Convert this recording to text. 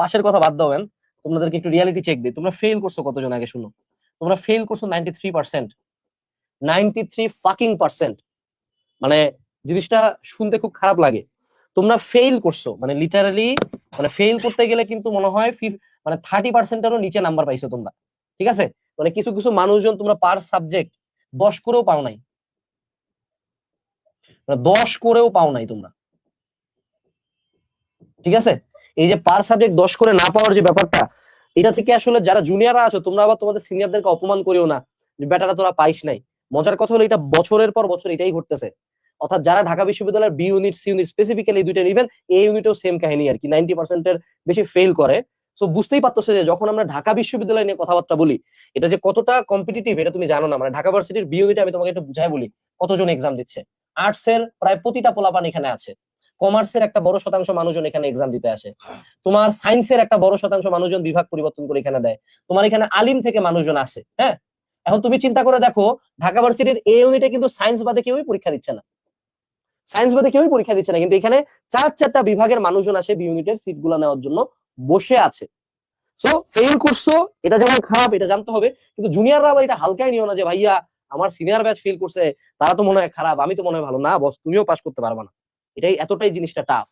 পাশের কথা বাদ দাও, তোমাদেরকে একটু রিয়ালিটি চেক দিই। তোমরা ফেল করছো কতজন আগে শুনো। তোমরা ফেল করছো 93%। 93% মানে জিনিসটা শুনতে খুব খারাপ লাগে। তোমরা ফেল করছো মানে লিটারালি, মানে ফেল করতে গেলে কিন্তু মনে হয় মানে 30%-এরও নিচে নাম্বার পাইছো তোমরা। ঠিক আছে, মানে কিছু কিছু মানুষজন তোমরা পার সাবজেক্ট 10 করেও পাও নাই, মানে 10 করেও পাও নাই তোমরা। ঠিক আছে, এই যে পার সাবজেক্ট 10 করে না পাওয়ার যে ব্যাপারটা, এটা থেকে আসলে যারা জুনিয়ররা আছো তোমরা আবার তোমাদের সিনিয়রদেরকে অপমান করিও না যে বেটারা তোরা পাইস নাই। মজার কথা হলো এটা বছরের পর বছর এটাই ঘটতেছে। অর্থাৎ যারা ঢাকা বিশ্ববিদ্যালয়ের B unit, C unit, specifically দুইটা, ইভেন এ ইউনিটেও সেম কাহিনী আর কি, 90%-এর বেশি ফেল করে। সো বুঝতেই পারতেছে যে যখন আমরা ঢাকা বিশ্ববিদ্যালয় নিয়ে কথাবার্তা বলি, এটা যে কতটা কম্পিটিটিভ এটা তুমি জানো না। মানে ঢাকা ভার্সিটির বি ইউনিটে আমি তোমাকে একটু বুঝাই বলি কতজন এক্সাম দিচ্ছে। আর্টসের প্রায় প্রতিটা পোলাপান এখানে আছে, কমার্সের একটা বড় শতাংশ মানুষজন এখানে এক্সাম দিতে আসে, তোমার সায়েন্সের একটা বড় শতাংশ মানুষজন বিভাগ পরিবর্তন করে এখানে দেয়, তোমার এখানে আলিম থেকে মানুষজন আসে। হ্যাঁ, এখন তুমি চিন্তা করে দেখো ঢাকা ভার্সিটির এ ইউনিটে কিন্তু সায়েন্স বাদে কেউই পরীক্ষা দিচ্ছে না, সায়েন্স বাদে কেউই পরীক্ষা দিচ্ছে না, কিন্তু এখানে চারটা বিভাগের মানুষজন আসে বি ইউনিটের সিট গুলা নেওয়ার জন্য বসে আছে। সো ফেল করছো এটা যেমন খারাপ এটা জানতে হবে, কিন্তু জুনিয়ররা আবার এটা হালকায় নিও না যে ভাইয়া আমার সিনিয়র ব্যাচ ফেল করছে তারা তো মনে হয় খারাপ, আমি তো মনে হয় ভালো। না বস, তুমিও পাস করতে পারবা না, এটাই এতটাই জিনিসটা টাফ।